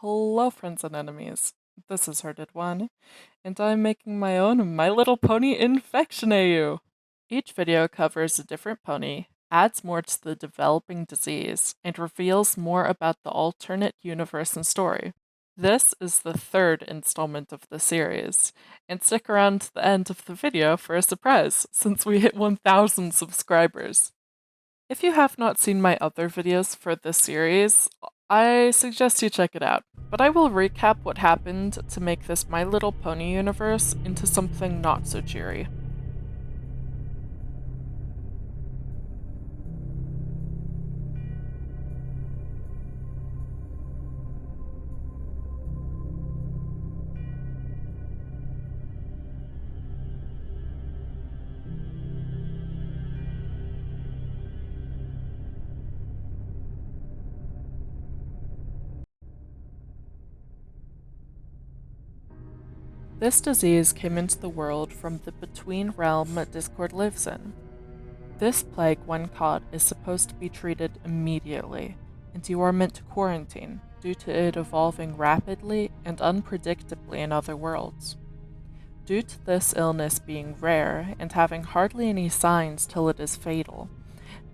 Hello, friends and enemies. This is Herded One, and I'm making my own My Little Pony Infection AU. Each video covers a different pony, adds more to the developing disease, and reveals more about the alternate universe and story. This is the third installment of the series, and stick around to the end of the video for a surprise, since we hit 1,000 subscribers. If you have not seen my other videos for this series, I suggest you check it out, but I will recap what happened to make this My Little Pony universe into something not so cheery. This disease came into the world from the Between realm Discord lives in. This plague, when caught, is supposed to be treated immediately, and you are meant to quarantine due to it evolving rapidly and unpredictably in other worlds. Due to this illness being rare and having hardly any signs till it is fatal,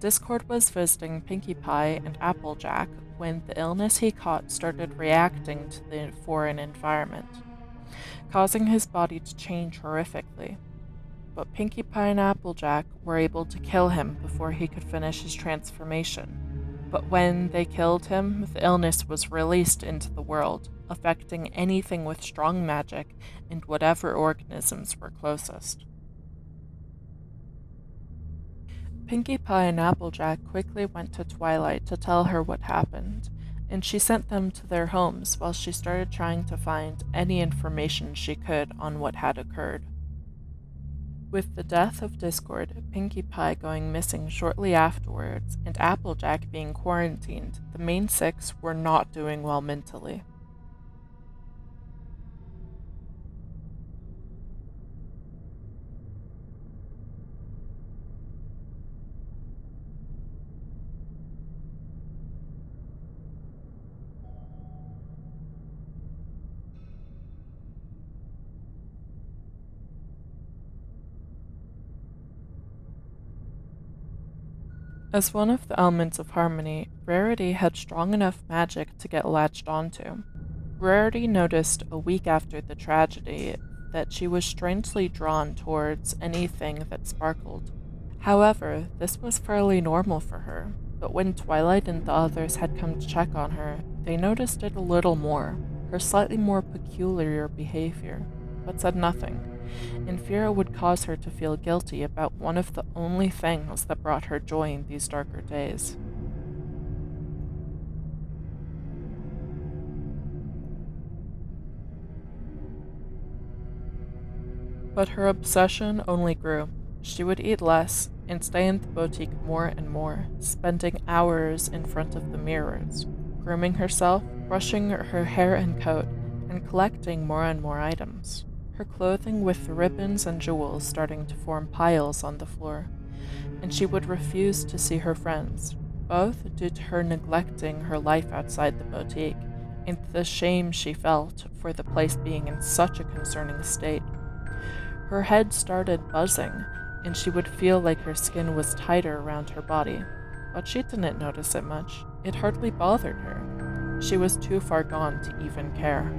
Discord was visiting Pinkie Pie and Applejack when the illness he caught started reacting to the foreign environment, causing his body to change horrifically. But Pinkie Pie and Applejack were able to kill him before he could finish his transformation. But when they killed him, the illness was released into the world, affecting anything with strong magic and whatever organisms were closest. Pinkie Pie and Applejack quickly went to Twilight to tell her what happened, and she sent them to their homes while she started trying to find any information she could on what had occurred. With the death of Discord, Pinkie Pie going missing shortly afterwards, and Applejack being quarantined, the main six were not doing well mentally. As one of the elements of harmony, Rarity had strong enough magic to get latched onto. Rarity noticed a week after the tragedy that she was strangely drawn towards anything that sparkled. However, this was fairly normal for her, but when Twilight and the others had come to check on her, they noticed it a little more, her slightly more peculiar behavior, but said nothing, in fear it would cause her to feel guilty about one of the only things that brought her joy in these darker days. But her obsession only grew. She would eat less and stay in the boutique more and more, spending hours in front of the mirrors, grooming herself, brushing her hair and coat, and collecting more and more items. Her clothing with ribbons and jewels starting to form piles on the floor, and she would refuse to see her friends, both due to her neglecting her life outside the boutique, and the shame she felt for the place being in such a concerning state. Her head started buzzing, and she would feel like her skin was tighter around her body, but she didn't notice it much. It hardly bothered her. She was too far gone to even care.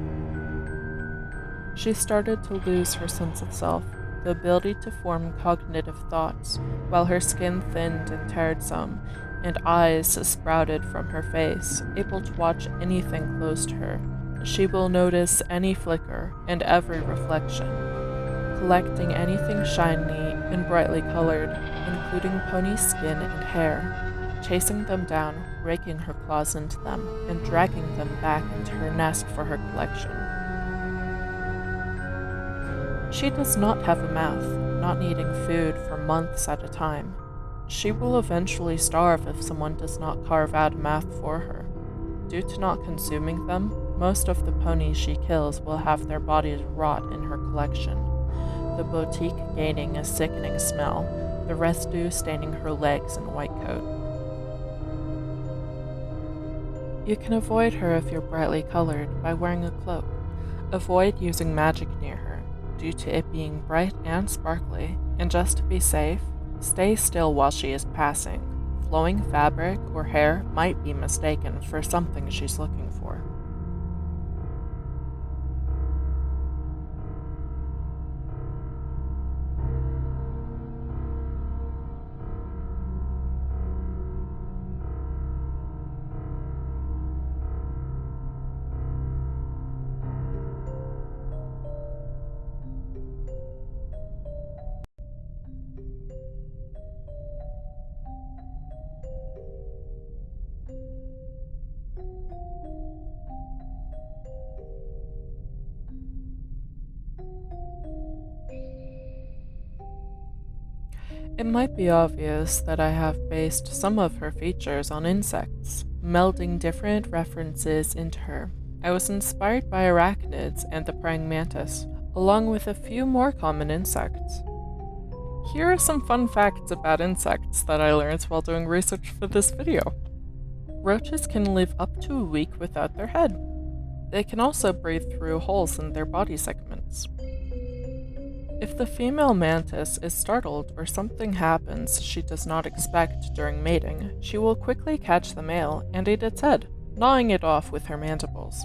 She started to lose her sense of self, the ability to form cognitive thoughts, while her skin thinned and teared some, and eyes sprouted from her face, able to watch anything close to her. She will notice any flicker and every reflection, collecting anything shiny and brightly colored, including pony skin and hair, chasing them down, raking her claws into them, and dragging them back into her nest for her collection. She does not have a mouth, not needing food for months at a time. She will eventually starve if someone does not carve out a mouth for her. Due to not consuming them, most of the ponies she kills will have their bodies rot in her collection, the boutique gaining a sickening smell, the residue staining her legs and white coat. You can avoid her if you're brightly colored by wearing a cloak. Avoid using magic near her, due to it being bright and sparkly, and just to be safe, stay still while she is passing. Flowing fabric or hair might be mistaken for something she's looking for. It might be obvious that I have based some of her features on insects, melding different references into her. I was inspired by arachnids and the praying mantis, along with a few more common insects. Here are some fun facts about insects that I learned while doing research for this video. Roaches can live up to a week without their head. They can also breathe through holes in their body segments. If the female mantis is startled or something happens she does not expect during mating, she will quickly catch the male and eat its head, gnawing it off with her mandibles.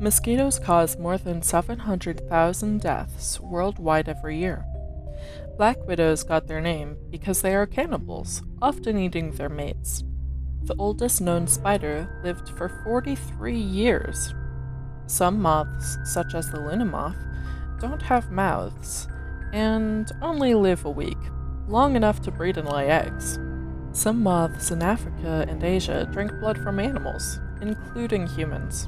Mosquitoes cause more than 700,000 deaths worldwide every year. Black widows got their name because they are cannibals, often eating their mates. The oldest known spider lived for 43 years. Some moths, such as the Luna moth, don't have mouths, and only live a week, long enough to breed and lay eggs. Some moths in Africa and Asia drink blood from animals, including humans.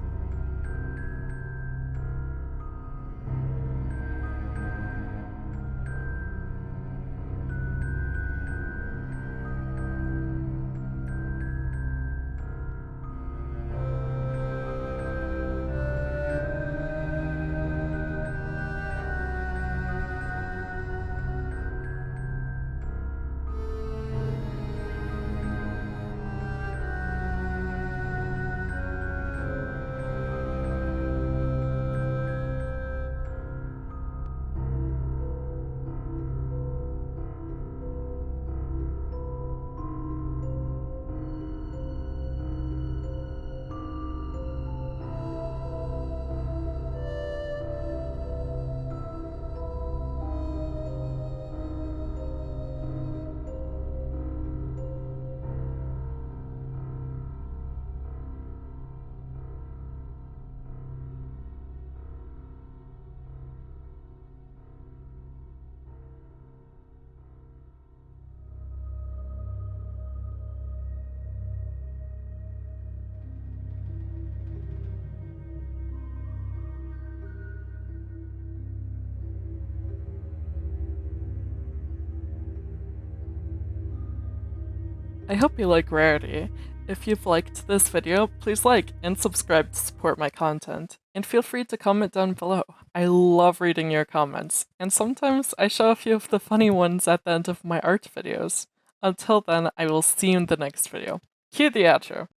I hope you like rarity. If you've liked this video, please like and subscribe to support my content. And feel free to comment down below. I love reading your comments, and sometimes I show a few of the funny ones at the end of my art videos. Until then, I will see you in the next video. Cue the outro.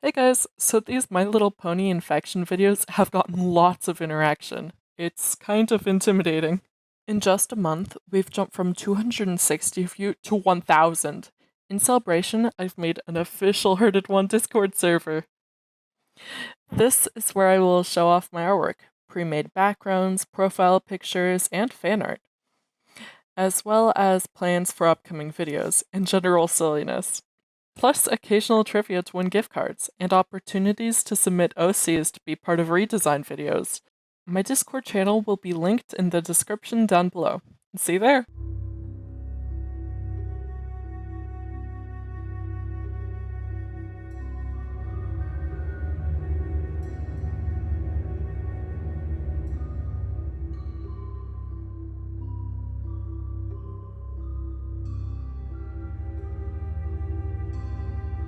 Hey guys, so these My Little Pony infection videos have gotten lots of interaction. It's kind of intimidating. In just a month, we've jumped from 260 views to 1,000. In celebration, I've made an official Herded One Discord server. This is where I will show off my artwork, pre-made backgrounds, profile pictures, and fan art, as well as plans for upcoming videos and general silliness. Plus occasional trivia to win gift cards, and opportunities to submit OCs to be part of redesign videos. My Discord channel will be linked in the description down below. See you there!